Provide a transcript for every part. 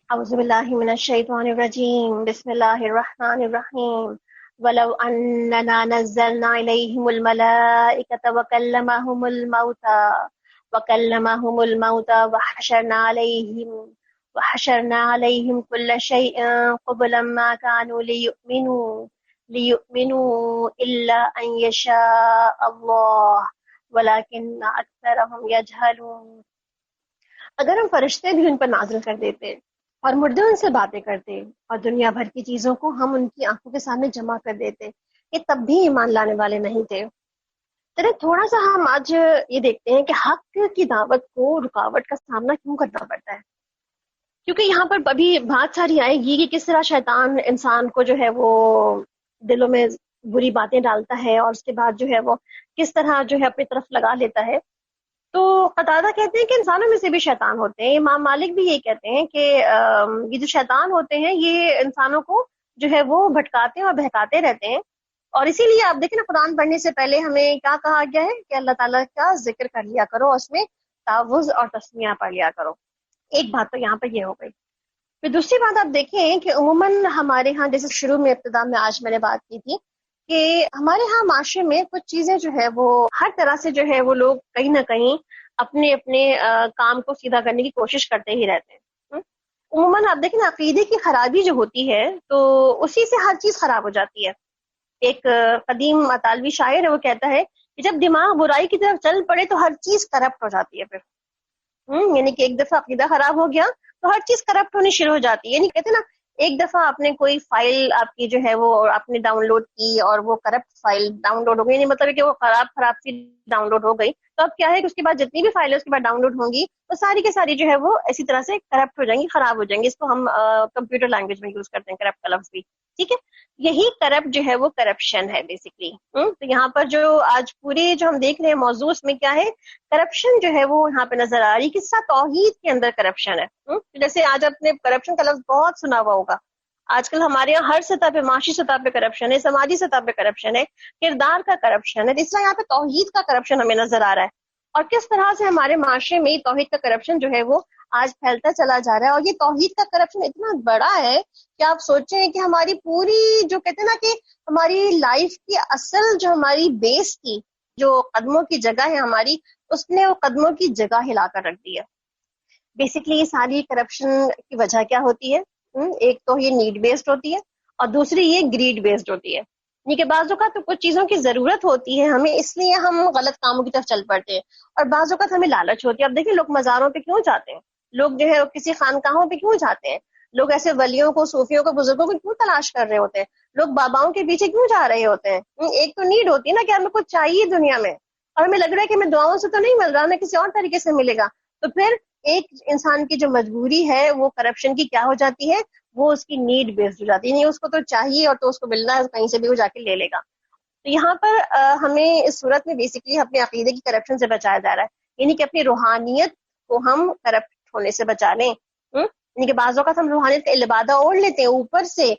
اعوذ باللہ من الشیطان الرجیم، بسم اللہ الرحمن الرحیم۔ ولو اننا نزلنا الیہم الملائکۃ وکلمہم الموتى وحشرنا علیہم کل شیء قبلا ما كانوا لیؤمنوا الا ان یشاء اللہ ولکن اکثرهم یجہلون۔ اگر ہم فرشتے بھی ان پر نازل کر دیتے اور مردے ان سے باتیں کرتے اور دنیا بھر کی چیزوں کو ہم ان کی آنکھوں کے سامنے جمع کر دیتے، یہ تب بھی ایمان لانے والے نہیں تھے۔ چلے تھوڑا سا ہم آج یہ دیکھتے ہیں کہ حق کی دعوت کو رکاوٹ کا سامنا کیوں کرنا پڑتا ہے، کیونکہ یہاں پر ابھی بات ساری آئے گی کہ کس طرح شیطان انسان کو جو ہے وہ دلوں میں بری باتیں ڈالتا ہے اور اس کے بعد جو ہے وہ کس طرح جو ہے اپنی طرف لگا لیتا ہے۔ تو قتادہ کہتے ہیں کہ انسانوں میں سے بھی شیطان ہوتے ہیں، امام مالک بھی یہی کہتے ہیں کہ یہ جو شیطان ہوتے ہیں یہ انسانوں کو جو ہے وہ بھٹکاتے ہیں اور بہکاتے رہتے ہیں، اور اسی لیے آپ دیکھیں نا قرآن پڑھنے سے پہلے ہمیں کیا کہا گیا ہے کہ اللہ تعالیٰ کا ذکر کر لیا کرو، اور اس میں تعوذ اور تسمیہ پڑھ لیا کرو۔ ایک بات تو یہاں پہ یہ ہو گئی۔ پھر دوسری بات آپ دیکھیں کہ عموماً ہمارے ہاں جیسے شروع میں ابتدا میں آج میں نے بات کی تھی کہ ہمارے ہاں معاشرے میں کچھ چیزیں جو ہے وہ ہر طرح سے جو ہے وہ لوگ کہیں نہ کہیں اپنے کام کو سیدھا کرنے کی کوشش کرتے ہی رہتے ہیں۔ عموماً آپ دیکھیں نا عقیدے کی خرابی جو ہوتی ہے تو اسی سے ہر چیز خراب ہو جاتی ہے۔ ایک قدیم اطالوی شاعر ہے، وہ کہتا ہے کہ جب دماغ برائی کی طرف چل پڑے تو ہر چیز کرپٹ ہو جاتی ہے۔ پھر یعنی کہ ایک دفعہ عقیدہ خراب ہو گیا تو ہر چیز کرپٹ ہونی شروع ہو جاتی ہے۔ یعنی کہتے ہیں نا ایک دفعہ آپ نے کوئی فائل آپ کی جو ہے وہ آپ نے ڈاؤن لوڈ کی اور وہ کرپٹ فائل ڈاؤن لوڈ ہو گئی، یعنی مطلب کہ وہ خراب سی ڈاؤن لوڈ ہو گئی، تو اب کیا ہے کہ اس کے بعد جتنی بھی فائل ہے اس کے بعد ڈاؤن لوڈ ہوں گی وہ ساری کے ساری جو ہے وہ اسی طرح سے کرپٹ ہو جائیں گی، خراب ہو جائیں گی۔ اس کو ہم کمپیوٹر لینگویج میں یوز کرتے ہیں کرپٹ کا لفظ بھی، ٹھیک ہے۔ یہی کرپٹ جو ہے وہ کرپشن ہے بیسکلی۔ تو یہاں پر جو آج پورے جو ہم دیکھ رہے ہیں موضوع اس میں کیا ہے، کرپشن جو ہے وہ یہاں پہ نظر آ رہی، کس طرح توحید کے اندر کرپشن ہے۔ جیسے آج آپ نے کرپشن کا لفظ بہت سنا ہوا ہوگا، آج کل ہمارے یہاں ہر سطح پہ، معاشی سطح پہ کرپشن ہے، سماجی سطح پہ کرپشن ہے، کردار کا کرپشن ہے۔ اس طرح یہاں پہ توحید کا کرپشن ہمیں نظر آ رہا ہے، اور کس طرح سے ہمارے معاشرے میں توحید کا کرپشن جو ہے وہ آج پھیلتا چلا جا رہا ہے۔ اور یہ توحید کا کرپشن اتنا بڑا ہے کہ آپ سوچیں کہ ہماری پوری جو کہتے ہیں نا کہ ہماری لائف کی اصل جو ہماری بیس کی جو قدموں کی جگہ ہے ہماری، اس نے وہ قدموں کی جگہ ہلا کر رکھ دی ہے۔ بیسکلی یہ ساری کرپشن کی وجہ کیا ہوتی ہے؟ ایک تو یہ نیڈ بیسڈ ہوتی ہے اور دوسری یہ گریڈ بیسڈ ہوتی ہے۔ یعنی کہ بعض اوقات تو کچھ چیزوں کی ضرورت ہوتی ہے ہمیں، اس لیے ہم غلط کاموں کی طرف چل پڑتے ہیں، اور بعض اوقات ہمیں لالچ ہوتی ہے۔ اب دیکھیں لوگ مزاروں پہ کیوں جاتے ہیں، لوگ جو ہے کسی خانقاہوں پہ کیوں جاتے ہیں، لوگ ایسے ولیوں کو، صوفیوں کو، بزرگوں کو کیوں تلاش کر رہے ہوتے ہیں، لوگ باباؤں کے پیچھے کیوں جا رہے ہوتے ہیں؟ ایک تو نیڈ ہوتی ہے نا کہ ہمیں کچھ چاہیے دنیا میں، اور ہمیں لگ رہا ہے کہ ہمیں دعاؤں سے تو نہیں مل رہا، ہمیں کسی اور طریقے سے ملے گا، تو پھر ایک انسان کی جو مجبوری ہے وہ کرپشن کی کیا ہو جاتی ہے، وہ اس کی نیڈ بیسڈ ہو جاتی ہے، یعنی اس کو تو چاہیے اور تو اس کو ملنا ہے، کہیں سے بھی وہ جا کے لے لے گا۔ تو یہاں پر ہمیں اس صورت میں بیسکلی اپنے عقیدے کی کرپشن سے بچایا جا رہا ہے، یعنی کہ اپنی روحانیت کو ہم کرپٹ ہونے سے بچا لیں۔ یعنی کہ بعض اوقات ہم روحانیت کا لبادہ اوڑھ لیتے ہیں اوپر سے،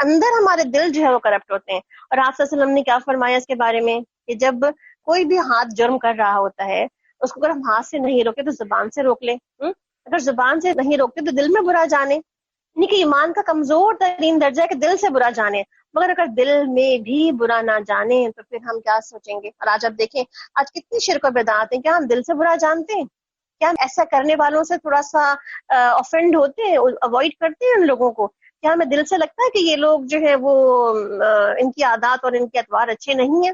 اندر ہمارے دل جو ہے وہ کرپٹ ہوتے ہیں۔ اور آپ صلی اللہ علیہ وسلم نے کیا فرمایا اس کے بارے میں کہ جب کوئی بھی ہاتھ جرم کر رہا ہوتا ہے، اس کو اگر ہم ہاتھ سے نہیں روکے تو زبان سے روک لیں، اگر زبان سے نہیں روکتے تو دل میں برا جانے، یعنی کہ ایمان کا کمزور ترین درجہ ہے کہ دل سے برا جانے، مگر اگر دل میں بھی برا نہ جانے تو پھر ہم کیا سوچیں گے۔ اور آج آپ دیکھیں آج کتنی شرک و بدعات ہیں، کیا ہم دل سے برا جانتے ہیں؟ کیا ہم ایسا کرنے والوں سے تھوڑا سا آفینڈ ہوتے ہیں، اوائڈ کرتے ہیں ان لوگوں کو؟ کیا ہمیں دل سے لگتا ہے کہ یہ لوگ جو ہے وہ ان کی عادات اور ان کے اطوار اچھے نہیں ہیں؟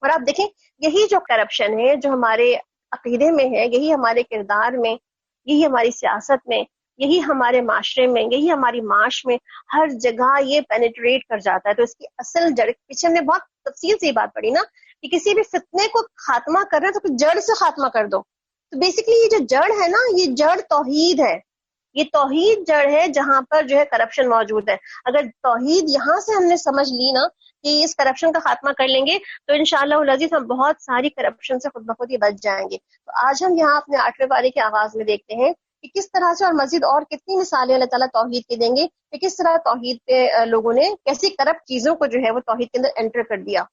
اور آپ دیکھیں یہی جو کرپشن ہے جو ہمارے عقیدے میں ہے، یہی ہمارے کردار میں، یہی ہماری سیاست میں، یہی ہمارے معاشرے میں، یہی ہماری معاش میں، ہر جگہ یہ پینیٹریٹ کر جاتا ہے۔ تو اس کی اصل جڑ، پیچھے ہم نے بہت تفصیل سے یہ بات پڑھی نا کہ کسی بھی فتنے کو خاتمہ کر رہے ہیں تو جڑ سے خاتمہ کر دو۔ تو بیسکلی یہ جو جڑ ہے نا، یہ جڑ توحید ہے، یہ توحید جڑ ہے جہاں پر جو ہے کرپشن موجود ہے۔ اگر توحید یہاں سے ہم نے سمجھ لی نا کہ اس کرپشن کا خاتمہ کر لیں گے تو انشاءاللہ العزیز ہم بہت ساری کرپشن سے خود بخود ہی بچ جائیں گے۔ تو آج ہم یہاں اپنے 8ویں پارے کے آغاز میں دیکھتے ہیں کہ کس طرح سے، اور مزید اور کتنی مثالیں اللہ تعالیٰ توحید کے دیں گے کہ کس طرح توحید پہ لوگوں نے کیسی کرپٹ چیزوں کو جو ہے وہ توحید کے اندر انٹر کر دیا۔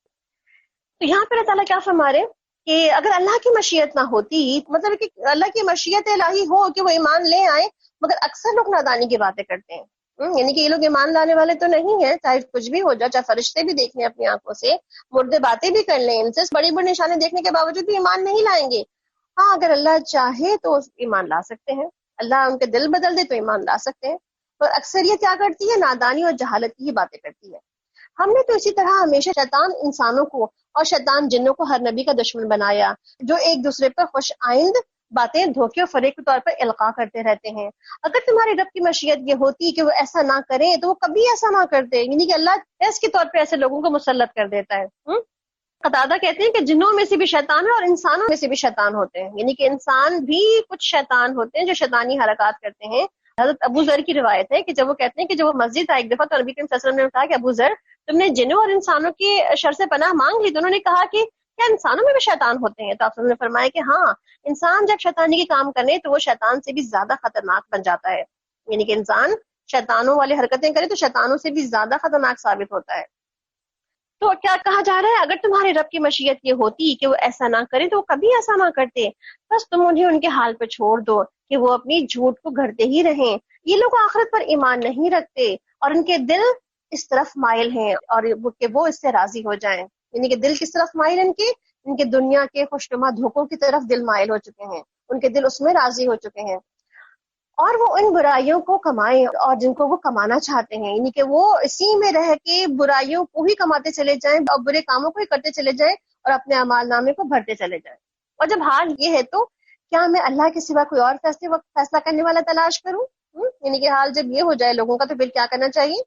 تو یہاں پہ اللہ تعالیٰ کیا فرما رہے کہ اگر اللہ کی مشیت نہ ہوتی، مطلب کہ اللہ کی مشیت الہی ہو کہ وہ ایمان لے آئے، مگر اکثر لوگ نادانی کی باتیں کرتے ہیں. یعنی کہ یہ لوگ ایمان لانے والے تو نہیں ہیں، چاہے کچھ بھی ہو جائے، چاہے فرشتے بھی دیکھ لیں اپنی آنکھوں سے، مردے باتیں بھی کر لیں، ان سے بڑی بڑی نشانیں دیکھنے کے باوجود بھی ایمان نہیں لائیں گے. ہاں اگر اللہ چاہے تو ایمان لا سکتے ہیں، اللہ ان کے دل بدل دے تو ایمان لا سکتے ہیں. اور اکثریت کیا کرتی ہے؟ نادانی اور جہالت کی ہی باتیں کرتی ہے. ہم نے تو اسی طرح ہمیشہ شیطان انسانوں کو اور شیطان جنوں کو ہر نبی کا دشمن بنایا، جو ایک دوسرے پر خوش آئند باتیں دھوکے اور فریب کے طور پر القاء کرتے رہتے ہیں. اگر تمہارے رب کی مشیت یہ ہوتی کہ وہ ایسا نہ کریں تو وہ کبھی ایسا نہ کرتے. یعنی کہ اللہ ٹیسٹ کے طور پہ ایسے لوگوں کو مسلط کر دیتا ہے. قتادہ کہتے ہیں کہ جنوں میں سے بھی شیطان ہے اور انسانوں میں سے بھی شیطان ہوتے ہیں. یعنی کہ انسان بھی کچھ شیطان ہوتے ہیں جو شیطانی حرکات کرتے ہیں. حضرت ابو ذر کی روایت ہے کہ جب وہ کہتے ہیں کہ جب وہ مسجد آئے ایک دفعہ تو نبی کریم صلی اللہ علیہ وسلم نے کہا کہ ابو ذر تم نے جنوں اور انسانوں کی شر سے پناہ مانگ لی؟ تو انہوں نے کہا کہ کیا انسانوں میں بھی شیطان ہوتے ہیں؟ تو آپ نے فرمایا کہ ہاں، انسان جب شیطانی کے کام کرے تو وہ شیطان سے بھی زیادہ خطرناک بن جاتا ہے. یعنی کہ انسان شیطانوں والی حرکتیں کرے تو شیطانوں سے بھی زیادہ خطرناک ثابت ہوتا ہے. تو کیا کہا جا رہا ہے؟ اگر تمہارے رب کی مشیت یہ ہوتی کہ وہ ایسا نہ کرے تو وہ کبھی ایسا نہ کرتے. بس تم انہیں ان کے حال پہ چھوڑ دو کہ وہ اپنی جھوٹ کو گھڑتے ہی رہیں. یہ لوگ آخرت پر ایمان نہیں رکھتے اور ان کے دل اس طرف مائل ہیں اور کہ وہ اس سے راضی ہو جائیں. یعنی کہ دل کس طرف مائل ان کے دنیا کے خوشنما دھوکوں کی طرف دل مائل ہو چکے ہیں، ان کے دل اس میں راضی ہو چکے ہیں. اور وہ ان برائیوں کو کمائیں اور جن کو وہ کمانا چاہتے ہیں. یعنی کہ وہ اسی میں رہ کے برائیوں کو ہی کماتے چلے جائیں اور برے کاموں کو ہی کرتے چلے جائیں اور اپنے اعمال نامے کو بھرتے چلے جائیں. اور جب حال یہ ہے تو کیا میں اللہ کے سوا کوئی اور فیصلہ کرنے والا تلاش کروں؟ یعنی کہ حال جب یہ ہو جائے لوگوں کا تو پھر کیا کرنا چاہیے؟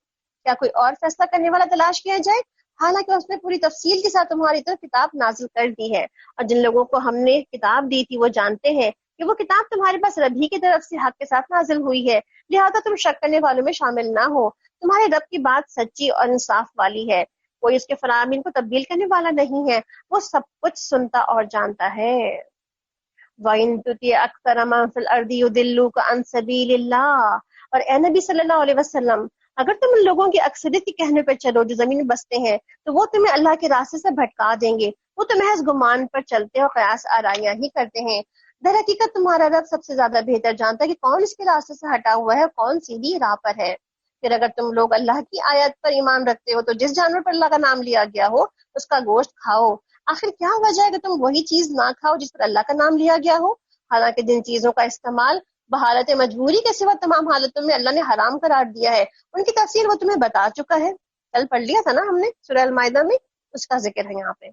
کیا کوئی اور فیصلہ کرنے والا تلاش کیا جائے؟ حالانکہ اس نے پوری تفصیل کے ساتھ تمہاری طرف کتاب نازل کر دی ہے، اور جن لوگوں کو ہم نے کتاب دی تھی وہ جانتے ہیں کہ وہ کتاب تمہارے پاس رب ہی کی طرف سے حق کے ساتھ نازل ہوئی ہے، لہذا تم شک کرنے والوں میں شامل نہ ہو. تمہارے رب کی بات سچی اور انصاف والی ہے، کوئی اس کے فرامین کو تبدیل کرنے والا نہیں ہے، وہ سب کچھ سنتا اور جانتا ہے. وَإِن تُطِعْ أَكْثَرَ مَن فِي الْأَرْضِ يُضِلُّوكَ عَن سَبِيلِ اللَّهِ، اور اے نبی صلی اللہ علیہ وسلم اگر تم ان لوگوں کی اکثریت کے کہنے پر چلو جو زمین میں بستے ہیں تو وہ تمہیں اللہ کے راستے سے بھٹکا دیں گے. وہ تو محض گمان پر چلتے اور قیاس آرائیاں ہی کرتے ہیں. در حقیقت تمہارا رب سب سے زیادہ بہتر جانتا ہے کہ کون اس کے راستے سے ہٹا ہوا ہے اور کون سیدھی راہ پر ہے. پھر اگر تم لوگ اللہ کی آیت پر ایمان رکھتے ہو تو جس جانور پر اللہ کا نام لیا گیا ہو اس کا گوشت کھاؤ. آخر کیا وجہ ہے کہ تم وہی چیز نہ کھاؤ جس پر اللہ کا نام لیا گیا ہو؟ حالانکہ جن چیزوں کا استعمال بحالت مجبوری کے سوا تمام حالتوں میں اللہ نے حرام قرار دیا ہے ان کی تفسیر وہ تمہیں بتا چکا ہے. کل پڑھ لیا تھا نا ہم نے سورہ المائدہ میں، اس کا ذکر ہے یہاں پہ.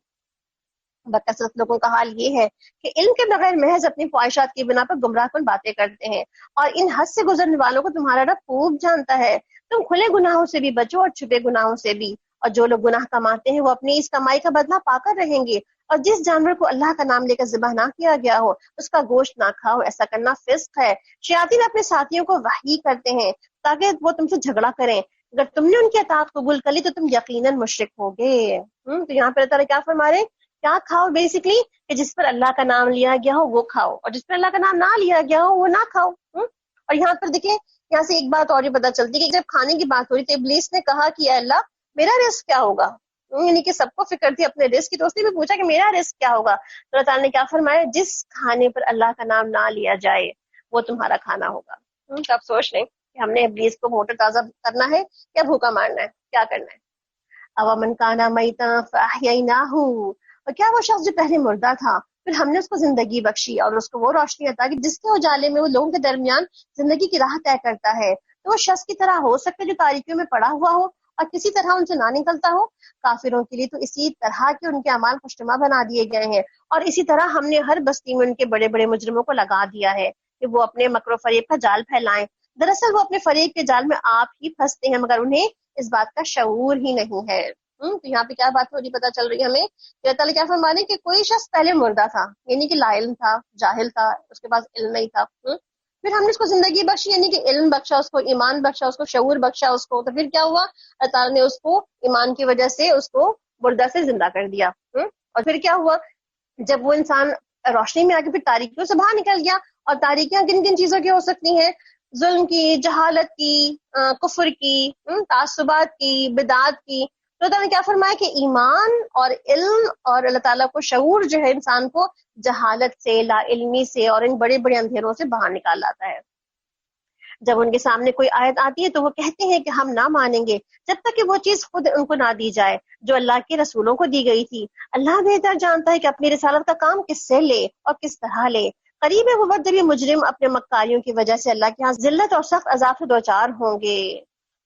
بکثرت لوگوں کا حال یہ ہے کہ علم کے بغیر محض اپنی خواہشات کی بنا پر گمراہ کن باتیں کرتے ہیں، اور ان حد سے گزرنے والوں کو تمہارا رب خوب جانتا ہے. تم کھلے گناہوں سے بھی بچو اور چھپے گناہوں سے بھی، اور جو لوگ گناہ کماتے ہیں وہ اپنی اس کمائی کا بدلہ پا کر رہیں گے. اور جس جانور کو اللہ کا نام لے کر ذبح نہ کیا گیا ہو اس کا گوشت نہ کھاؤ، ایسا کرنا فسق ہے. شیاطین اپنے ساتھیوں کو وحی کرتے ہیں تاکہ وہ تم سے جھگڑا کریں، اگر تم نے ان کی اطاعت قبول کر لی تو تم یقیناً مشرک ہوگے. تو یہاں پر اللہ تعالیٰ کیا فرما رہے ہیں؟ کیا کھاؤ بیسکلی کہ جس پر اللہ کا نام لیا گیا ہو وہ کھاؤ، اور جس پر اللہ کا نام نہ لیا گیا ہو وہ نہ کھاؤ. اور یہاں پر دیکھیں، یہاں سے ایک بات اور بھی پتہ چلتی ہے کہ جب کھانے کی بات ہو رہی تو ابلیس نے کہا کہ اے اللہ میرا رزق کیا ہوگا؟ یعنی کہ سب کو فکر تھی اپنے رزق کی، تو اس نے بھی پوچھا کہ میرا رزق کیا ہوگا؟ تو اللہ تعالیٰ نے کیا فرمایا؟ جس کھانے پر اللہ کا نام نہ لیا جائے وہ تمہارا کھانا ہوگا. تو آپ سوچ لیں کہ ہم نے ابلیس کو موٹر تازہ کرنا ہے یا بھوکا مارنا ہے، کیا کرنا ہے؟ اوامن کانا میتا فاحییناہ، اور کیا وہ شخص جو پہلے مردہ تھا پھر ہم نے اس کو زندگی بخشی اور اس کو وہ روشنی عطا کی جس کے اجالے میں وہ لوگوں کے درمیان زندگی کی راہ طے کرتا ہے. تو وہ شخص کی طرح ہو سکتا ہے جو تاریکیوں میں پڑا ہوا ہو اور کسی طرح ان سے نہ نکلتا ہو؟ کافروں کے لیے تو اسی طرح کے ان کے اعمال خوشنما بنا دیے گئے ہیں، اور اسی طرح ہم نے ہر بستی میں ان کے بڑے بڑے مجرموں کو لگا دیا ہے کہ وہ اپنے مکر و فریب کا جال پھیلائیں. دراصل وہ اپنے فریب کے جال میں آپ ہی پھنستے ہیں مگر انہیں اس بات کا شعور ہی نہیں ہے. تو یہاں پہ کیا بات ہو رہی پتہ چل رہی ہے ہمیں کہ اللہ تعالیٰ کیا فرمانے کہ کوئی شخص پہلے مردہ تھا، یعنی کہ لا علم تھا، جاہل تھا، اس کے پاس علم نہیں تھا. پھر ہم نے اس کو زندگی بخشی، یعنی کہ علم بخشا اس کو، ایمان بخشا اس کو، شعور بخشا اس کو. تو پھر کیا ہوا؟ اللہ تعالیٰ نے اس کو ایمان کی وجہ سے اس کو مردہ سے زندہ کر دیا. اور پھر کیا ہوا؟ جب وہ انسان روشنی میں آ کے پھر تاریکیوں سے باہر نکل گیا. اور تاریکیاں کن کن چیزوں کی ہو سکتی ہیں؟ ظلم کی، جہالت کی، کفر کی، تعصبات کی، بدعات کی. تو اللہ نے کیا فرمایا کہ ایمان اور علم اور اللہ تعالیٰ کو شعور جو ہے انسان کو جہالت سے، لا علمی سے اور ان بڑے بڑے اندھیروں سے باہر نکال لاتا ہے. جب ان کے سامنے کوئی آیت آتی ہے تو وہ کہتے ہیں کہ ہم نہ مانیں گے جب تک کہ وہ چیز خود ان کو نہ دی جائے جو اللہ کے رسولوں کو دی گئی تھی۔ اللہ بہتر جانتا ہے کہ اپنی رسالت کا کام کس سے لے اور کس طرح لے۔ قریب ہے وہ وقت جب یہ مجرم اپنے مکاریوں کی وجہ سے اللہ کے ہاں ذلت اور سخت عذاب سے دوچار ہوں گے۔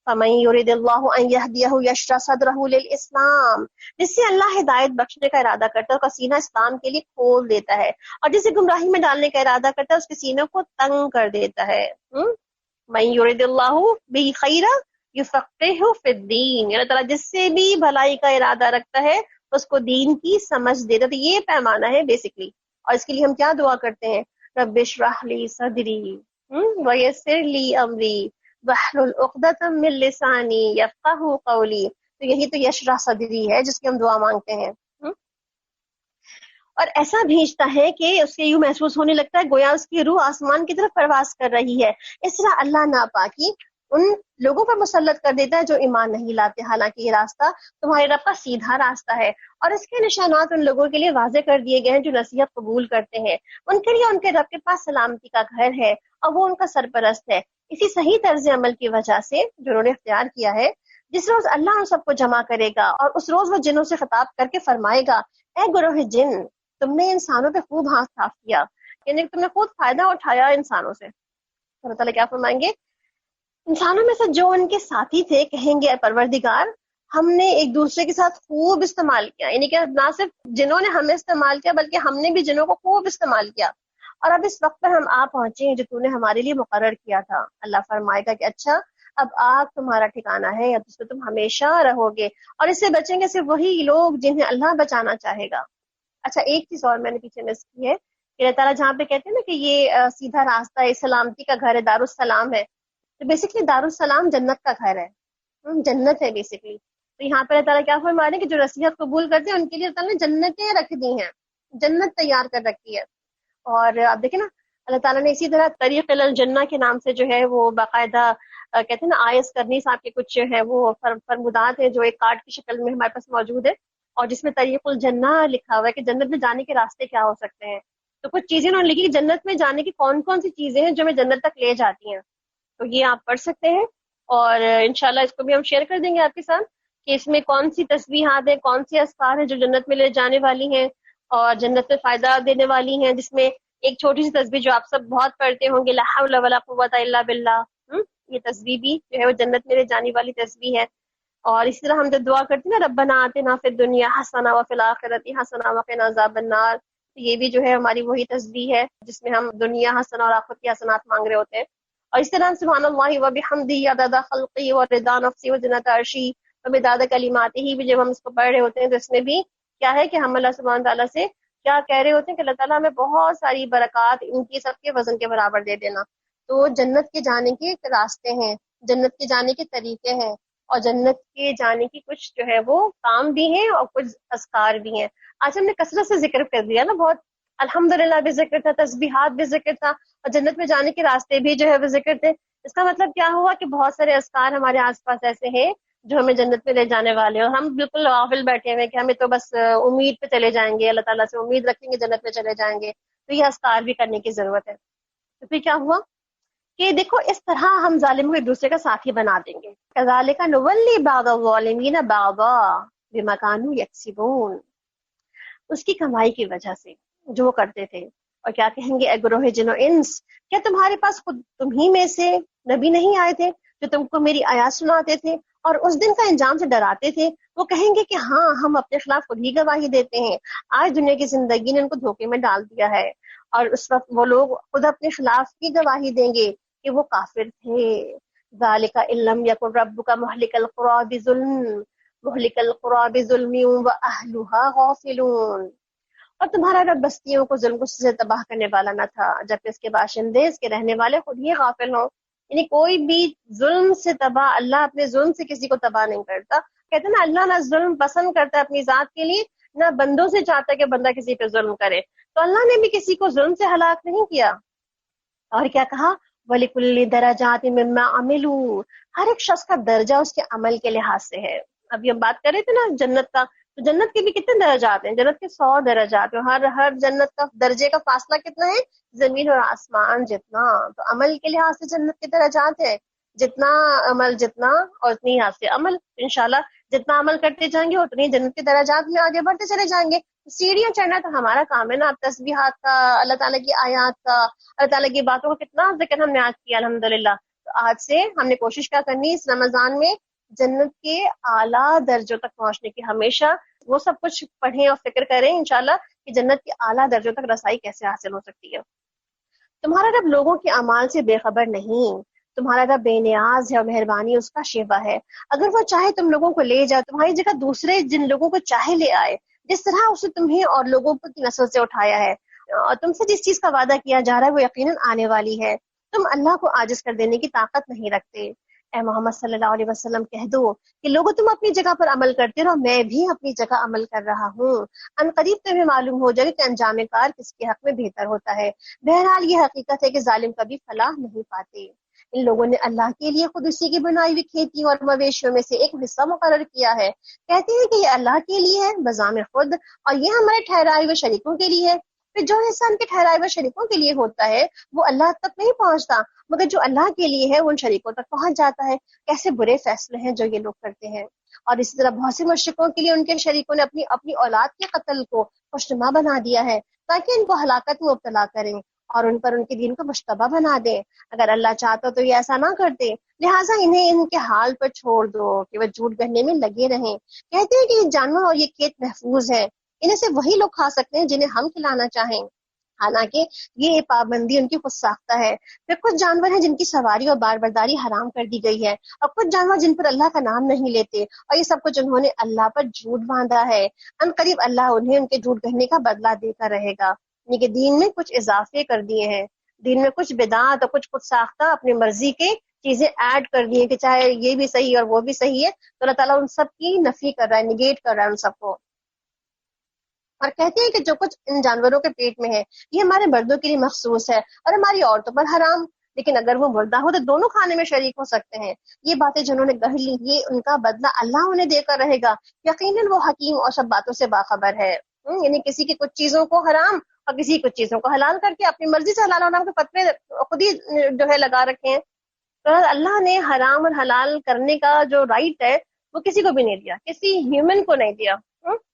فَمَن يُرِدِ اللَّهُ أَن يَهْدِيَهُ يَشْرَحْ صَدْرَهُ لِلْإِسْلَامِ، جس سے اللہ ہدایت بخشنے کا ارادہ کرتا ہے اس کا سینہ اسلام کے لیے کھول دیتا ہے، اور جسے گمراہی میں ڈالنے کا ارادہ کرتا ہے اس کے سینے کو تنگ کر دیتا ہے۔ مَن يُرِدِ اللَّهُ بِهِ خَيْرًا يُفَقِّهْهُ فِي الدِّينِ، اللہ تعالیٰ جس سے بھی بھلائی کا ارادہ رکھتا ہے اس کو دین کی سمجھ دیتا ہے۔ تو یہ پیمانہ ہے بیسکلی، اور اس کے لیے ہم کیا دعا کرتے ہیں؟ رب اشرح لی صدری ویسر لی امری واحلل عقدۃ من لسانی یفقہوا قولی۔ تو یہی تو یشرح صدری ہے جس کی ہم دعا مانگتے ہیں۔ اور ایسا بھیجتا ہے کہ اس کے یوں محسوس ہونے لگتا ہے گویا اس کی روح آسمان کی طرف پرواز کر رہی ہے۔ اس طرح اللہ ناپاکی ان لوگوں پر مسلط کر دیتا ہے جو ایمان نہیں لاتے، حالانکہ یہ راستہ تمہارے رب کا سیدھا راستہ ہے، اور اس کے نشانات ان لوگوں کے لیے واضح کر دیے گئے ہیں جو نصیحت قبول کرتے ہیں۔ ان کے لیے ان کے رب کے پاس سلامتی کا گھر ہے اور وہ ان کا سرپرست ہے، اسی صحیح طرز عمل کی وجہ سے جو انہوں نے اختیار کیا ہے۔ جس روز اللہ ان سب کو جمع کرے گا اور اس روز وہ جنوں سے خطاب کر کے فرمائے گا، اے گروہ جن، تم نے انسانوں پہ خوب ہاتھ صاف کیا، یعنی تم نے خود فائدہ اٹھایا انسانوں سے۔ اللہ تعالیٰ کیا فرمائیں گے؟ انسانوں میں سے جو ان کے ساتھی تھے کہیں گے، اے پروردگار، ہم نے ایک دوسرے کے ساتھ خوب استعمال کیا، یعنی کہ نہ صرف جنہوں نے ہمیں استعمال کیا بلکہ ہم نے بھی جنوں کو خوب استعمال کیا، اور اب اس وقت پر ہم آ پہنچے ہیں جو تو نے ہمارے لیے مقرر کیا تھا۔ اللہ فرمائے گا کہ اچھا، اب آگ تمہارا ٹھکانہ ہے، اب اس میں تم ہمیشہ رہو گے، اور اس سے بچیں گے صرف وہی لوگ جنہیں اللہ بچانا چاہے گا۔ اچھا، ایک چیز اور میں نے پیچھے مس کی ہے کہ اللہ تعالیٰ جہاں پہ کہتے ہیں نا کہ یہ سیدھا راستہ ہے، سلامتی کا گھر ہے، دارالسلام ہے، تو بیسکلی دارالسلام جنت کا گھر ہے، جنت ہے بیسکلی۔ تو یہاں پہ اللہ تعالیٰ کیا فرما رہے ہیں کہ جو نصیحت قبول کرتے ہیں ان کے لیے اللہ تعالیٰ نے جنتیں رکھ دی ہیں، جنت تیار کر رکھی ہے۔ اور آپ دیکھیں نا، اللہ تعالیٰ نے اسی طرح طریق الجنہ کے نام سے جو ہے وہ باقاعدہ کہتے ہیں نا آیس کرنی صاحب کے کچھ ہے وہ فرمودات ہیں جو ایک کارڈ کی شکل میں ہمارے پاس موجود ہے، اور جس میں طریق الجنہ لکھا ہوا ہے کہ جنت میں جانے کے راستے کیا ہو سکتے ہیں۔ تو کچھ چیزیں انہوں نے لکھی کہ جنت میں جانے کی کون کون سی چیزیں ہیں جو ہمیں جنت تک لے جاتی ہیں، تو یہ آپ پڑھ سکتے ہیں، اور انشاءاللہ اس کو بھی ہم شیئر کر دیں گے آپ کے ساتھ کہ اس میں کون سی تسبیحات ہیں، کون سی اذکار ہیں جو جنت میں لے جانے والی ہیں اور جنت میں فائدہ دینے والی ہیں، جس میں ایک چھوٹی سی تسبیح جو آپ سب بہت پڑھتے ہوں گے، لا حول ولا قوت الا باللہ، یہ تسبیح بھی جو ہے وہ جنت میں لے جانے والی تسبیح ہے۔ اور اسی طرح ہم جب دعا کرتے ہیں نا ربنا آتنا فی الدنیا حسنہ وفی الآخرۃ حسنہ وقنا عذاب النار، تو یہ بھی جو ہے ہماری وہی تسبیح ہے جس میں ہم دنیا حسنہ اور آخرت کی حسنات مانگ رہے ہوتے ہیں۔ اور اس طرح سبحان اللہ وبحمدہ عدد خلقہ ورضا نفسہ وزنۃ عرشہ ومداد کلماتہ بھی جب ہم اس کو پڑھ رہے ہوتے ہیں تو اس میں بھی کیا ہے کہ ہم اللہ سبحانہ تعالیٰ سے کیا کہہ رہے ہوتے ہیں کہ اللہ تعالیٰ ہمیں بہت ساری برکات ان کی سب کے وزن کے برابر دے دینا۔ تو جنت کے جانے کے راستے ہیں، جنت کے جانے کے طریقے ہیں، اور جنت کے جانے کی کچھ جو ہے وہ کام بھی ہیں اور کچھ اذکار بھی ہیں۔ آج ہم نے کثرت سے ذکر کر دیا نا، بہت الحمدللہ بھی ذکر تھا، تسبیحات بھی ذکر تھا، اور جنت میں جانے کے راستے بھی جو ہے وہ ذکر تھے۔ اس کا مطلب کیا ہوا کہ بہت سارے اذکار ہمارے آس پاس ایسے ہیں جو ہمیں جنت میں لے جانے والے ہیں، اور ہم بالکل غافل بیٹھے ہوئے کہ ہمیں تو بس امید پہ چلے جائیں گے، اللہ تعالیٰ سے امید رکھیں گے جنت میں چلے جائیں گے، تو یہ اذکار بھی کرنے کی ضرورت ہے۔ تو پھر کیا ہوا کہ دیکھو اس طرح ہم ظالموں کو ایک دوسرے کا ساتھی بنا دیں گے، کذالک نولی بعض الظالمین بعضا بما کانوا یکسبون، اس کی کمائی کی وجہ سے جو وہ کرتے تھے۔ اور کیا کہیں گے، اے گروہ جن و انس، کیا تمہارے پاس خود تم ہی میں سے نبی نہیں آئے تھے جو تم کو میری آیات سناتے تھے اور اس دن کا انجام سے ڈراتے تھے؟ وہ کہیں گے کہ ہاں، ہم اپنے خلاف خود ہی گواہی دیتے ہیں، آج دنیا کی زندگی نے ان کو دھوکے میں ڈال دیا ہے، اور اس وقت وہ لوگ خود اپنے خلاف کی گواہی دیں گے کہ وہ کافر تھے۔ ذالک ان لم یکن ربک مہلک القری بظلم واہلها غافلون، اور تمہارا رب بستیوں کو ظلم سے تباہ کرنے والا نہ تھا جبکہ اس کے باشندے، اس کے رہنے والے خود ہی غافل ہوں۔ یعنی کوئی بھی ظلم سے تباہ، اللہ اپنے ظلم سے کسی کو تباہ نہیں کرتا۔ کہتے ہیں نا اللہ نہ ظلم پسند کرتا ہے اپنی ذات کے لیے، نہ بندوں سے چاہتا ہے کہ بندہ کسی پہ ظلم کرے، تو اللہ نے بھی کسی کو ظلم سے ہلاک نہیں کیا۔ اور کیا کہا، وَلِكُلِّ دَرَجَاتٍ مِّمَّا عَمِلُوا، ہر ایک شخص کا درجہ اس کے عمل کے لحاظ سے ہے۔ ابھی ہم بات کر رہے تھے نا جنت کا تو جنت کے بھی کتنے درجات ہیں؟ جنت کے 100 درجات ہیں، ہر جنت کا درجے کا فاصلہ کتنا ہے؟ زمین اور آسمان جتنا. تو عمل کے لحاظ سے جنت کے درجات ہیں، جتنا عمل جتنا اور اتنی حد سے عمل. انشاءاللہ جتنا عمل کرتے جائیں گے اتنی جنت کے درجات میں آگے بڑھتے چلے جائیں گے. سیڑھیاں چڑھنا تو ہمارا کام ہے نا. اب تسبیحات کا، اللہ تعالیٰ کی آیات کا، اللہ تعالیٰ کی باتوں کا کتنا ذکر ہم نے آج کیا الحمدللہ. تو آج سے ہم نے کوشش کیا کرنی اس رمضان میں؟ جنت کے اعلیٰ درجوں تک پہنچنے کی. ہمیشہ وہ سب کچھ پڑھیں اور فکر کریں انشاءاللہ کہ جنت کے اعلیٰ درجوں تک رسائی کیسے حاصل ہو سکتی ہے. تمہارا رب لوگوں کے اعمال سے بے خبر نہیں، تمہارا رب بے نیاز ہے اور مہربانی اس کا شیوا ہے. اگر وہ چاہے تم لوگوں کو لے جائے، تمہاری جگہ دوسرے جن لوگوں کو چاہے لے آئے، جس طرح اسے تمہیں اور لوگوں کی نسل سے اٹھایا ہے. اور تم سے جس چیز کا وعدہ کیا جا رہا ہے وہ یقیناً آنے والی ہے. تم اللہ کو عاجز کر دینے کی طاقت نہیں رکھتے. اے محمد صلی اللہ علیہ وسلم کہہ دو کہ لوگوں تم اپنی جگہ پر عمل کرتے رہو، میں بھی اپنی جگہ عمل کر رہا ہوں. ان قریب تمہیں معلوم ہو جائے کہ انجام کار کس کے حق میں بہتر ہوتا ہے. بہرحال یہ حقیقت ہے کہ ظالم کبھی فلاح نہیں پاتے. ان لوگوں نے اللہ کے لیے خود اسی کی بنائی ہوئی کھیتی اور مویشیوں میں سے ایک حصہ مقرر کیا ہے. کہتے ہیں کہ یہ اللہ کے لیے ہے بذام خود، اور یہ ہمارے ٹھہرائے ہوئے شریکوں کے لیے ہے. پھر جو حصہ ان کے ٹھہرائے ہوئے شریکوں کے لیے ہوتا ہے وہ اللہ تک نہیں پہنچتا، مگر جو اللہ کے لیے ہے وہ ان شریکوں تک پہنچ جاتا ہے. کیسے برے فیصلے ہیں جو یہ لوگ کرتے ہیں. اور اسی طرح بہت سے مشرکوں کے لیے ان کے شریکوں نے اپنی اولاد کے قتل کو خوشنما بنا دیا ہے تاکہ ان کو ہلاکت میں مبتلا کریں اور ان پر ان کے دین کو مشتبہ بنا دیں. اگر اللہ چاہتا تو یہ ایسا نہ کرتے، لہٰذا انہیں ان کے حال پر چھوڑ دو کہ وہ جھوٹ گھڑنے میں لگے رہیں. کہتے ہیں کہ یہ جانور اور یہ کھیت محفوظ ہے، انہیں سے وہی لوگ کھا سکتے ہیں جنہیں ہم کھلانا چاہیں، حالانکہ یہ پابندی ان کی خود ساختہ ہے. پھر کچھ جانور ہیں جن کی سواری اور بار برداری حرام کر دی گئی ہے، اور کچھ جانور جن پر اللہ کا نام نہیں لیتے، اور یہ سب کچھ انہوں نے اللہ پر جھوٹ باندھا ہے. ان قریب اللہ انہیں ان کے جھوٹ گھڑنے کا بدلہ دیتا رہے گا. یعنی کہ دین میں کچھ اضافے کر دیے ہیں، دین میں کچھ بدعات اور کچھ خود ساختہ اپنی مرضی کے چیزیں ایڈ کر دی ہیں کہ چاہے یہ بھی صحیح اور وہ بھی صحیح ہے. تو اللہ تعالیٰ ان سب کی نفی کر رہا ہے، نگیٹ کر رہا ہے ان سب کو. اور کہتے ہیں کہ جو کچھ ان جانوروں کے پیٹ میں ہے یہ ہمارے مردوں کے لیے مخصوص ہے اور ہماری عورتوں پر حرام، لیکن اگر وہ مردہ ہو تو دونوں کھانے میں شریک ہو سکتے ہیں. یہ باتیں جنہوں نے گڑھ لی یہ ان کا بدلہ اللہ انہیں دے کر رہے گا. یقیناً وہ حکیم اور سب باتوں سے باخبر ہے. یعنی کسی کی کچھ چیزوں کو حرام اور کسی کچھ چیزوں کو حلال کر کے اپنی مرضی سے حلال اور حرام کے فتوے خود ہی جو ہے لگا رکھے ہیں. تو اللہ نے حرام اور حلال کرنے کا جو رائٹ ہے وہ کسی کو بھی نہیں دیا، کسی ہیومن کو نہیں دیا.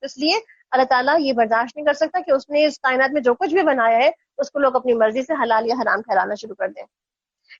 اس لیے اللہ تعالیٰ یہ برداشت نہیں کر سکتا کہ اس نے اس کائنات میں جو کچھ بھی بنایا ہے اس کو لوگ اپنی مرضی سے حلال یا حرام ٹھہرانا شروع کر دیں.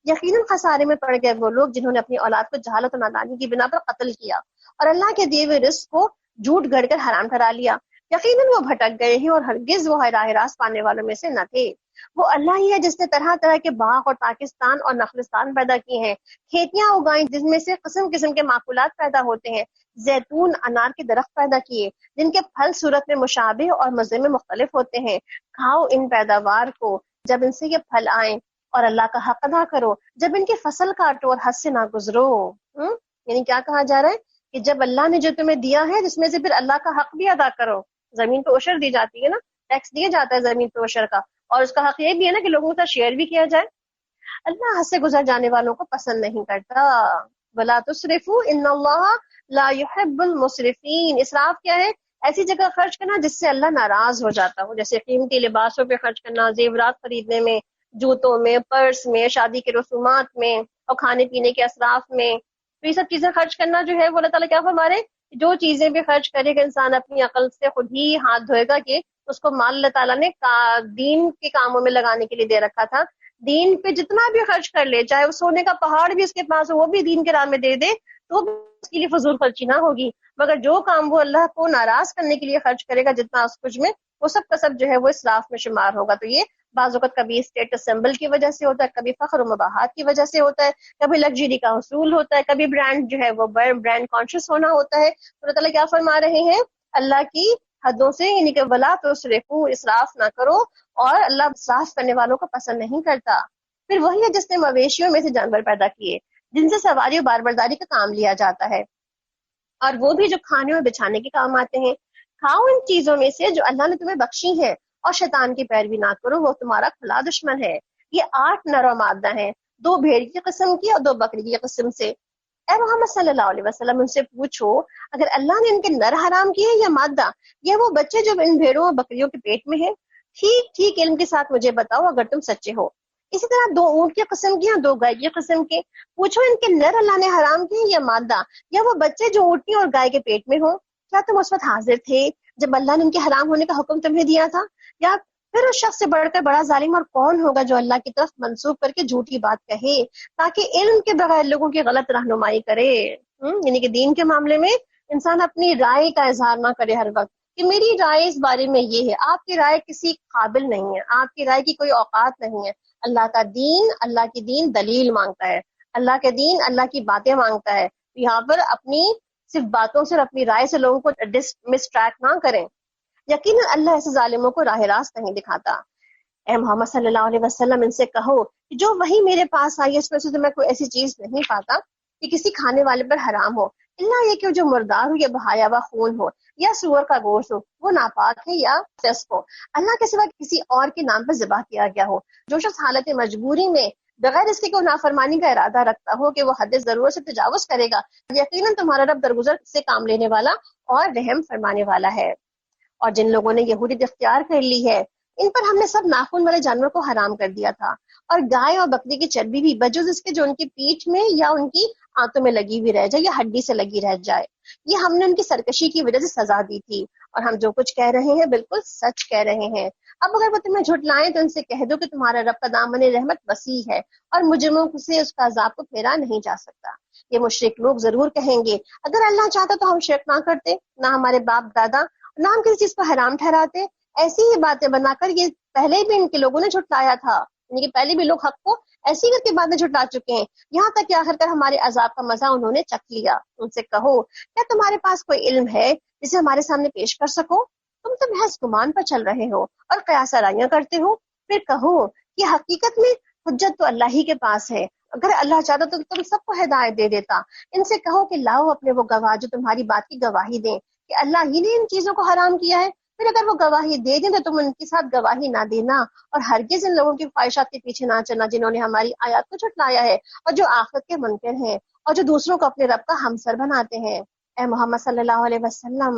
یقیناً خسارے میں پڑ گئے وہ لوگ جنہوں نے اپنی اولاد کو جہالت و نادانی کی بنا پر قتل کیا اور اللہ کے دیے ہوئے رزق کو جھوٹ گھڑ کر حرام ٹھہرا لیا. یقیناً وہ بھٹک گئے ہیں اور ہرگز وہ راہ راست پانے والوں میں سے نہ تھے. وہ اللہ ہی ہے جس نے طرح طرح کے باغ اور پاکستان اور نخلستان پیدا کیے ہیں، کھیتیاں اگائیں جن میں سے قسم قسم کے معقولات پیدا ہوتے ہیں، زیتون انار کے درخت پیدا کیے جن کے پھل صورت میں مشابہ اور مزے میں مختلف ہوتے ہیں. کھاؤ ان پیداوار کو جب ان سے یہ پھل آئیں اور اللہ کا حق ادا کرو جب ان کی فصل کاٹو اور حد سے نہ گزرو. یعنی کیا کہا جا رہا ہے کہ جب اللہ نے جو تمہیں دیا ہے جس میں سے پھر اللہ کا حق بھی ادا کرو. زمین پہ عشر دی جاتی ہے نا، ٹیکس دیا جاتا ہے زمین پہ عشر کا، اور اس کا حق یہ بھی ہے نا کہ لوگوں کے ساتھ شیئر بھی کیا جائے. اللہ حد سے گزر جانے والوں کو پسند نہیں کرتا. ولا تسرفوا ان اللہ لا يحب المسرفین. اسراف کیا ہے؟ ایسی جگہ خرچ کرنا جس سے اللہ ناراض ہو جاتا ہو، جیسے قیمتی لباسوں پہ خرچ کرنا، زیورات خریدنے میں، جوتوں میں، پرس میں، شادی کے رسومات میں اور کھانے پینے کے اسراف میں. تو یہ سب چیزیں خرچ کرنا جو ہے وہ اللہ تعالیٰ کیا فرما رہے ہیں، جو چیزیں بھی خرچ کرے گا انسان اپنی عقل سے خود ہی ہاتھ دھوئے گا کہ اس کو مال اللہ تعالیٰ نے دین کے کاموں میں لگانے کے لیے دے رکھا تھا. دین پہ جتنا بھی خرچ کر لے، چاہے وہ سونے کا پہاڑ بھی اس کے پاس ہو وہ بھی دین کے راہ میں دے دے تو بھی اس کے لیے فضول خرچی نہ ہوگی. مگر جو کام وہ اللہ کو ناراض کرنے کے لیے خرچ کرے گا جتنا اس کچھ میں، وہ سب کا سب جو ہے وہ اسراف میں شمار ہوگا. تو یہ بعض اوقات کبھی اسٹیٹس سمبل کی وجہ سے ہوتا ہے، کبھی فخر و مباحات کی وجہ سے ہوتا ہے، کبھی لگژری کا حصول ہوتا ہے، کبھی برانڈ جو ہے وہ برانڈ کانشیس ہونا ہوتا ہے. تو اللہ تعالیٰ کیا فرما رہے ہیں، اللہ کی حدوں سے یعنی کہ ولا تسرفوا، اسراف نہ کرو، اور اللہ اسراف کرنے والوں کو پسند نہیں کرتا. پھر وہی ہے جس نے مویشیوں میں سے جانور پیدا کیے جن سے سواری و بار برداری کا کام لیا جاتا ہے، اور وہ بھی جو کھانے اور بچھانے کے کام آتے ہیں. کھاؤ ان چیزوں میں سے جو اللہ نے تمہیں بخشی ہیں اور شیطان کی پیروی نہ کرو، وہ تمہارا کھلا دشمن ہے. یہ 8 نر و مادہ ہیں، 2 بھیڑ کی قسم کی اور 2 بکری کی قسم سے. اے محمد صلی اللہ علیہ وسلم ان سے پوچھو اگر اللہ نے ان کے نر حرام کیے یا مادہ، یہ وہ بچے جو ان بھیڑوں اور بکریوں کے پیٹ میں ہیں؟ ٹھیک ٹھیک علم کے ساتھ مجھے بتاؤ اگر تم سچے ہو۔ اسی طرح 2 اونٹ کی قسم کی اور 2 گائے کی قسم کے، پوچھو ان کے نر اللہ نے حرام کیے یا مادہ، یا وہ بچے جو اونٹنی اور گائے کے پیٹ میں ہوں؟ کیا تم اس وقت حاضر تھے جب اللہ نے ان کے حرام ہونے کا حکم تمہیں دیا تھا؟ یا پھر اس شخص سے بڑھ کر بڑا ظالم اور کون ہوگا جو اللہ کی طرف منسوخ کر کے جھوٹی بات کہے تاکہ علم کے بغیر لوگوں کی غلط رہنمائی کرے۔ یعنی کہ دین کے معاملے میں انسان اپنی رائے کا اظہار نہ کرے ہر وقت کہ میری رائے اس بارے میں یہ ہے۔ آپ کی رائے کسی قابل نہیں ہے، آپ کی رائے کی کوئی اوقات نہیں ہے۔ اللہ کا دین، اللہ کی دین دلیل مانگتا ہے، اللہ کے دین اللہ کی باتیں مانگتا ہے۔ یہاں پر اپنی صرف باتوں سے اور اپنی رائے سے لوگوں کو مسٹریکٹ نہ کریں۔ یقیناً اللہ ایسے ظالموں کو راہ راست نہیں دکھاتا۔ اے محمد صلی اللہ علیہ وسلم ان سے کہو کہ جو وہی میرے پاس آئی اس میں سے تو میں کوئی ایسی چیز نہیں پاتا کہ کسی کھانے والے پر حرام ہو، اللہ یہ کہ جو مردار ہو یا بہایا ہوا خون ہو یا سور کا گوشت ہو وہ ناپاک ہے یا فسق ہو، اللہ کے سوا کسی اور کے نام پر ذبح کیا گیا ہو۔ جو شخص حالت مجبوری میں بغیر اس کے کوئی نافرمانی کا ارادہ رکھتا ہو کہ وہ حد ضرورت سے تجاوز کرے گا، یقیناً تمہارا رب درگزر سے کام لینے والا اور رحم فرمانے والا ہے۔ اور جن لوگوں نے یہودیت اختیار کر لی ہے ان پر ہم نے سب ناخن والے جانور کو حرام کر دیا تھا، اور گائے اور بکری کی چربی بھی بجز اس کے جو ان کی پیٹھ میں یا ان کی آنتوں میں لگی ہوئی رہ جائے یا ہڈی سے لگی رہ جائے، یہ ہم نے ان کی سرکشی کی وجہ سے سزا دی تھی، اور ہم جو کچھ کہہ رہے ہیں بالکل سچ کہہ رہے ہیں۔ اب اگر وہ تمہیں جھٹلائیں تو ان سے کہہ دو کہ تمہارا رب کا دامن رحمت وسیع ہے اور مجرموں سے اس کا عذاب کو پھیرا نہیں جا سکتا۔ یہ مشرک لوگ ضرور کہیں گے اگر اللہ چاہتا تو ہم شرک نہ کرتے، نہ ہمارے باپ دادا، نہ ہم کسی چیز کو حرام ٹھہراتے۔ ایسی ہی باتیں بنا کر یہ پہلے بھی ان کے لوگوں نے جھٹلایا تھا، یعنی کہ پہلے بھی لوگ حق کو ایسی کر کے باتیں جھٹلا چکے ہیں، یہاں تک کہ آخر کر ہمارے عذاب کا مزہ انہوں نے چکھ لیا۔ ان سے کہو کیا تمہارے پاس کوئی علم ہے جسے ہمارے سامنے پیش کر سکو؟ تم تو محض گمان پر چل رہے ہو اور قیاس آرائیاں کرتے ہو۔ پھر کہو کہ حقیقت میں حجت تو اللہ ہی کے پاس ہے، اگر اللہ چاہتا تو تم سب کو ہدایت دے دیتا۔ ان سے کہو کہ لاؤ اپنے وہ گواہ جو تمہاری بات کی گواہی دیں کہ اللہ ہی نے ان چیزوں کو حرام کیا ہے، پھر اگر وہ گواہی دے دیں تو تم ان کے ساتھ گواہی نہ دینا، اور ہرگز ان لوگوں کی خواہشات کے پیچھے نہ چلنا جنہوں نے ہماری آیات کو جھٹلایا ہے اور جو آخرت کے منکر ہیں اور جو دوسروں کو اپنے رب کا ہمسر بناتے ہیں۔ اے محمد صلی اللہ علیہ وسلم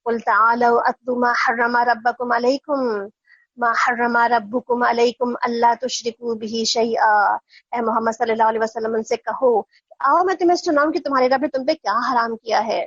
قل تعالوا اتلوا ما حرم ربکم علیکم ما حرم ربکم علیکم اللہ تشرکوا بہ شیئا۔ اے محمد صلی اللہ علیہ وسلم ان سے کہو آؤ میں تمہیں سناؤں کہ تمہارے رب نے تم پہ کیا حرام کیا ہے۔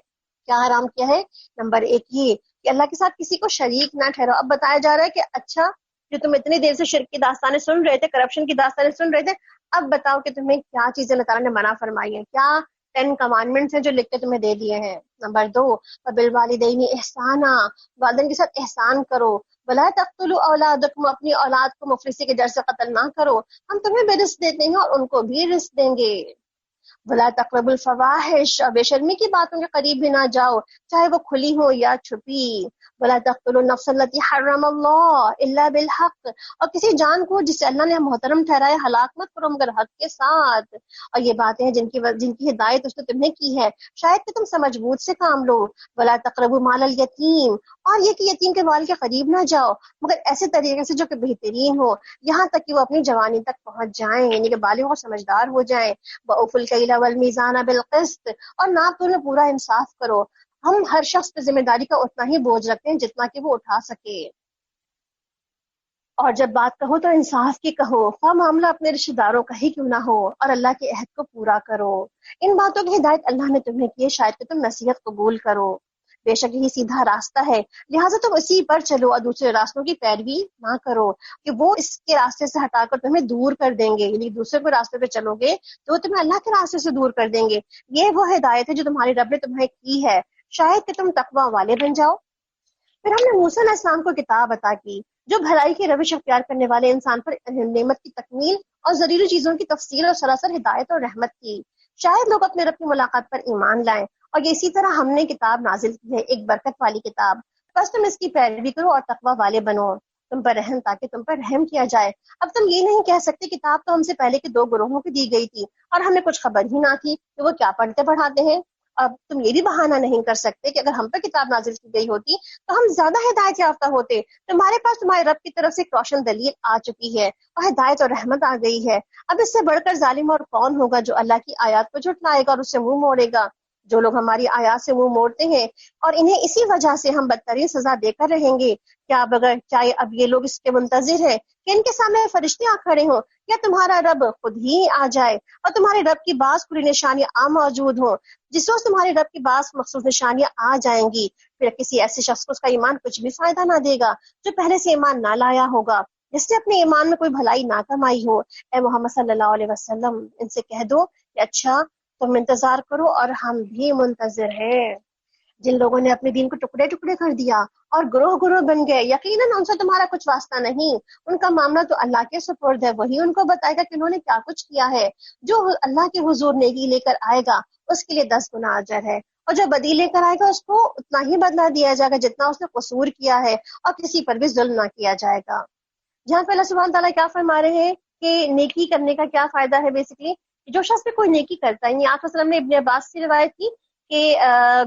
کیا حرام کیا ہے؟ نمبر 1 یہ کہ اللہ کے ساتھ کسی کو شریک نہ ٹھہراؤ۔ اب بتایا جا رہا ہے کہ اچھا جو تم اتنی دیر سے شرک کی داستانیں سن رہے تھے، کرپشن کی داستانیں سن رہے تھے، اب بتاؤ کہ تمہیں کیا چیزیں اللہ تعالیٰ نے منع فرمائی ہیں، کیا 10 کمانڈمنٹس ہیں جو لکھ کے تمہیں دے دیے ہیں۔ نمبر 2 وبالوالدین احسانا، والدین کے ساتھ احسان کرو۔ ولا تقتلوا اولادکم، اپنی اولاد کو مفلسی کے ڈر سے قتل نہ کرو، ہم تمہیں بھی رزق دیتے ہیں اور ان کو بھی رزق دیں گے۔ ولا تقربوا الفواحش، بے شرمی کی باتوں کے قریب بھی نہ جاؤ چاہے وہ کھلی ہو یا چھپی۔ ولا تقتلوا النفس التي حرم الله الا بالحق، اور کسی جان کو جسے اللہ نے محترم ٹھہرایا ہلاک مت کرو مگر حق کے ساتھ۔ اور یہ باتیں ہیں جن کی ہدایت اس نے تمہیں کی ہے شاید کہ تم سمجھ بوجھ سے کام لو۔ ولا تقربوا مال الیتیم، اور یہ کہ یتیم کے مال کے قریب نہ جاؤ مگر ایسے طریقے سے جو کہ بہترین ہو، یہاں تک کہ وہ اپنی جوانی تک پہنچ جائیں، یعنی کہ بالغ اور سمجھدار ہو جائیں۔ وَأَوْفُوا الْكَيْلَ وَالْمِيزَانَ بِالْقِسْطِ، اور ناپ تول میں پورا انصاف کرو۔ ہم ہر شخص پہ ذمہ داری کا اتنا ہی بوجھ رکھتے ہیں جتنا کہ وہ اٹھا سکے۔ اور جب بات کہو تو انصاف کی کہو، خواہ معاملہ اپنے رشتہ داروں کا ہی کیوں نہ ہو، اور اللہ کے عہد کو پورا کرو۔ ان باتوں کی ہدایت اللہ نے تمہیں کی ہے شاید کہ تم نصیحت قبول کرو۔ بے شک یہی سیدھا راستہ ہے، لہٰذا تم اسی پر چلو اور دوسرے راستوں کی پیروی نہ کرو کہ وہ اس کے راستے سے ہٹا کر تمہیں دور کر دیں گے، یعنی دوسرے کو راستے پہ چلو گے تو وہ تمہیں اللہ کے راستے سے دور کر دیں گے۔ یہ وہ ہدایت ہے جو تمہارے رب نے تمہیں کی ہے شاید کہ تم تقوی والے بن جاؤ۔ پھر ہم نے موسیٰ علیہ السلام کو کتاب عطا کی جو بھلائی کی روش اختیار کرنے والے انسان پر نعمت کی تکمیل اور ضروری چیزوں کی تفصیل اور سراسر ہدایت اور رحمت کی، شاید لوگ اپنے رب کی ملاقات پر ایمان لائیں۔ اور یہ اسی طرح ہم نے کتاب نازل کی ہے، ایک برکت والی کتاب، بس تم اس کی پیروی کرو اور تقوی والے بنو، تم پر رحم تاکہ تم پر رحم کیا جائے۔ اب تم یہ نہیں کہہ سکتے کتاب تو ہم سے پہلے کے 2 گروہوں کی دی گئی تھی اور ہمیں کچھ خبر ہی نہ تھی کہ وہ کیا پڑھتے پڑھاتے ہیں، اب تم یہ بھی بہانہ نہیں کر سکتے کہ اگر ہم پر کتاب نازل کی گئی ہوتی تو ہم زیادہ ہدایت یافتہ ہوتے. تمہارے پاس تمہارے رب کی طرف سے ایک روشن دلیل آ چکی ہے اور ہدایت اور رحمت آ گئی ہے. اب اس سے بڑھ کر ظالم اور کون ہوگا جو اللہ کی آیات کو جھٹلائے گا اور اس سے منہ موڑے گا. جو لوگ ہماری آیات سے منہ موڑتے ہیں اور انہیں اسی وجہ سے ہم بدترین سزا دے کر رہیں گے. کیا چاہے اب یہ لوگ اس کے منتظر ہیں کہ ان کے سامنے فرشتے آ کھڑے ہوں یا تمہارا رب خود ہی آ جائے اور تمہارے رب کی بعض پوری نشانیاں موجود ہوں. جس روز تمہارے رب کی بعض مخصوص نشانیاں آ جائیں گی پھر کسی ایسے شخص کو اس کا ایمان کچھ بھی فائدہ نہ دے گا جو پہلے سے ایمان نہ لایا ہوگا، جس نے اپنے ایمان میں کوئی بھلائی نہ کمائی ہو. اے محمد صلی اللہ علیہ وسلم ان سے کہہ دو کہ اچھا تم انتظار کرو اور ہم بھی منتظر ہیں. جن لوگوں نے اپنے دین کو ٹکڑے ٹکڑے کر دیا اور گروہ گروہ بن گئے، یقیناً ان سے تمہارا کچھ واسطہ نہیں. ان کا معاملہ تو اللہ کے سپرد ہے، وہی ان کو بتائے گا کہ انہوں نے کیا کچھ کیا ہے. جو اللہ کے حضور نیکی لے کر آئے گا اس کے لیے 10 گنا اجر ہے، اور جو بدی لے کر آئے گا اس کو اتنا ہی بدلہ دیا جائے گا جتنا اس نے قصور کیا ہے، اور کسی پر بھی ظلم نہ کیا جائے گا. جہاں پہ اللہ سبحانہ تعالیٰ کیا فرما رہے ہیں کہ نیکی کرنے کا کیا فائدہ ہے. بیسکلی جو شخص بھی کوئی نیکی کرتا ہے، یعنی آپ وسلم نے ابن عباس سے روایت کی کہ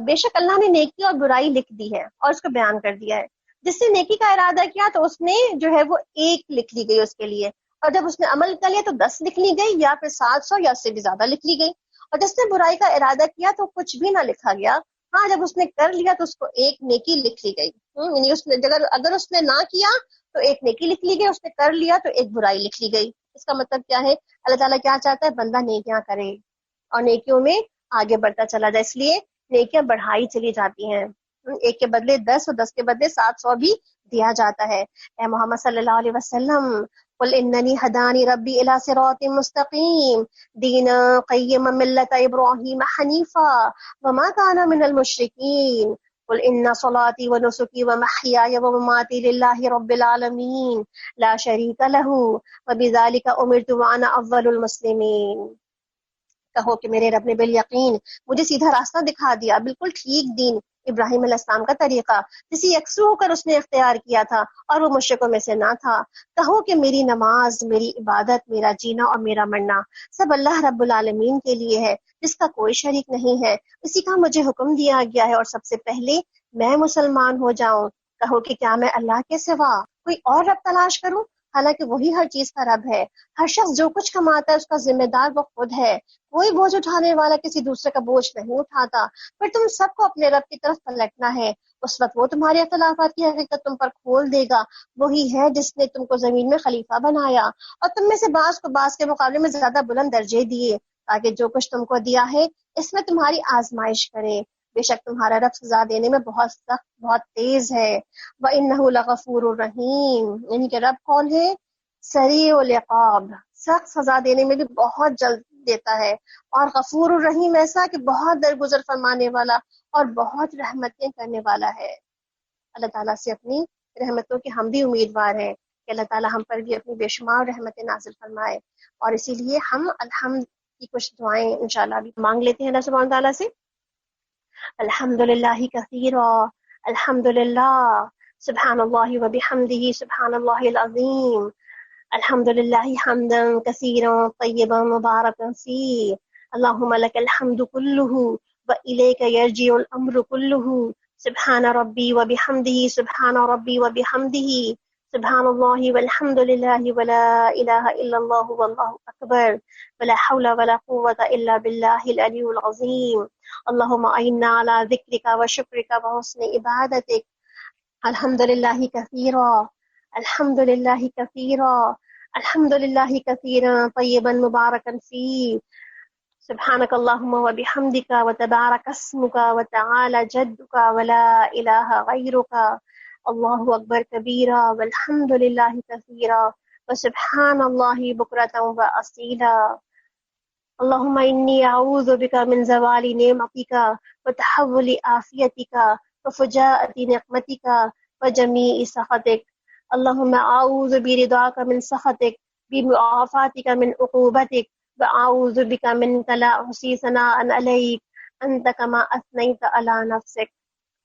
بے شک اللہ نے نیکی اور برائی لکھ دی ہے اور اس کو بیان کر دیا ہے. جس نے نیکی کا ارادہ کیا تو اس نے جو ہے وہ 1 لکھ لی گئی اس کے لیے، اور جب اس نے عمل کر لیا تو 10 لکھ لی گئی، یا پھر 700 یا اس سے بھی زیادہ لکھ لی گئی. اور جس نے برائی کا ارادہ کیا تو کچھ بھی نہ لکھا گیا. ہاں جب اس نے کر لیا تو اس کو 1 نیکی لکھ لی گئی. یعنی اس نے اگر اس نے نہ کیا تو 1 نیکی لکھ لی گئی، اس نے کر لیا تو 1 برائی لکھ لی گئی. اس کا مطلب کیا ہے؟ اللہ تعالیٰ کیا چاہتا ہے؟ بندہ نیکیاں کرے اور نیکیوں میں آگے بڑھتا چلا جائے. اس لیے نیکیاں بڑھائی چلی جاتی ہیں. 1 کے بدلے 10 اور 10 کے بدلے 700 بھی دیا جاتا ہے. اے محمد صلی اللہ علیہ وسلم قل اننی ہدانی ربی الی صراط مستقیم دینا قیما ملت ابراہیم حنیفا وما کان من المشرکین قل ان صلاتي ونسكي ومحياي ومماتي لله رب العالمين لا شريك له وبذلك امرت وانا اول المسلمين. کہو کہ میرے رب نے بالیقین مجھے سیدھا راستہ دکھا دیا، بالکل ٹھیک دین ابراہیم علیہ السلام کا طریقہ جسے یکسو ہو کر اس نے اختیار کیا تھا اور وہ مشرکوں میں سے نہ تھا. کہو کہ میری نماز، میری عبادت، میرا جینا اور میرا مرنا سب اللہ رب العالمین کے لیے ہے جس کا کوئی شریک نہیں ہے. اسی کا مجھے حکم دیا گیا ہے اور سب سے پہلے میں مسلمان ہو جاؤں. کہو کہ کیا میں اللہ کے سوا کوئی اور رب تلاش کروں، حالانکہ وہی ہر چیز کا رب ہے. ہر شخص جو کچھ کماتا ہے اس کا ذمہ دار وہ خود ہے، کوئی بوجھ اٹھانے والا کسی دوسرے کا بوجھ نہیں اٹھاتا. پھر تم سب کو اپنے رب کی طرف پلٹنا ہے، اس وقت وہ تمہارے اختلافات کی حقیقت تم پر کھول دے گا. وہی ہے جس نے تم کو زمین میں خلیفہ بنایا اور تم میں سے بعض کو بعض کے مقابلے میں زیادہ بلند درجے دیے تاکہ جو کچھ تم کو دیا ہے اس میں تمہاری آزمائش کرے. بے شک تمہارا رب سزا دینے میں بہت سخت، بہت تیز ہے. وَإِنَّهُ لَغَفُورٌ رَحِيمٌ، یعنی کہ رب کون ہے؟ سریع العقاب، سخت سزا دینے میں بھی بہت جلد دیتا ہے، اور غفور الرحیم ایسا کہ بہت درگزر فرمانے والا اور بہت رحمتیں کرنے والا ہے. اللہ تعالیٰ سے اپنی رحمتوں کے ہم بھی امیدوار ہیں کہ اللہ تعالیٰ ہم پر بھی اپنی بے شمار رحمتیں نازل فرمائے. اور اسی لیے ہم الحمد کی کچھ دعائیں انشاءاللہ بھی مانگ لیتے ہیں اللہ سبحانہ تعالیٰ سے. الحمدللہ کثیرا، الحمدللہ سبحان اللہ وبحمدہ سبحان اللہ العظیم، الحمدللہ حمدا کثیرا طیبا مبارکا فیہ، اللہم لک الحمد کلہ وإلیک یرجع الامر کلہ، سبحان ربی وبحمدہ سبحان ربی وبحمدہ سبحان اللہ والحمد للہ ولا الہ الا اللہ واللہ اکبر ولا حول ولا قوة الا باللہ العلی العظیم. اللہم اعنا علی ذکرک وشکرک وحسن عبادتک. الحمدللہ کثیرا، الحمدللہ کثیرا، الحمدللہ کثیرا طیبا مبارکا فیہ، سبحانک اللہم وبحمدک وتبارک اسمک وتعالی جدک ولا الہ غیرک، اللہ اکبر کبیرا والحمد للہ کثیرا وسبحان اللہ بکرۃ واصیلا. اللہم انی اعوذ بک من زوال نعمتک وتحول عافیتک وفجاءۃ نقمتک وجمیع سخطک. اللہم اعوذ برضاک من سخطک بمعافاتک من عقوبتک واعوذ بک منک لا احصی ثناء علیک انت کما اثنیت علی نفسک.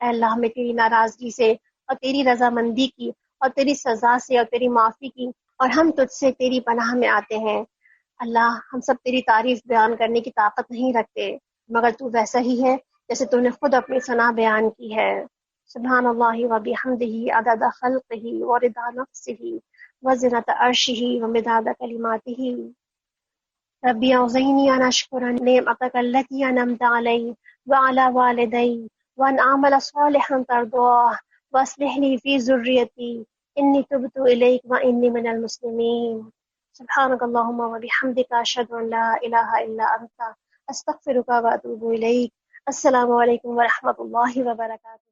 اے اللہ میں تیری ناراضگی سے اور تیری رضامندی کی اور تیری سزا سے اور تیری معافی کی اور ہم تجھ سے تیری پناہ میں آتے ہیں. اللہ ہم سب تیری تعریف بیان کرنے کی طاقت نہیں رکھتے مگر تو ویسا ہی ہے جیسے تو نے خود اپنی ثنا بیان کی ہے، سبحان اللہ و بحمدہ عدد خلقہ ورضا نفسہ وزنة عرشہ ومداد کلماتہ. ربي أوزعني أن أشكر نعمتك التي أنعمت علي وعلى والدي وأن أعمل صالحا ترضاه وأصلح لي في ذريتي إني تبت إليك وإني من المسلمين. سبحانك اللهم وبحمدك أشهد أن لا إله إلا أنت أستغفرك وأتوب إليك. السلام عليكم ورحمة الله وبركاته.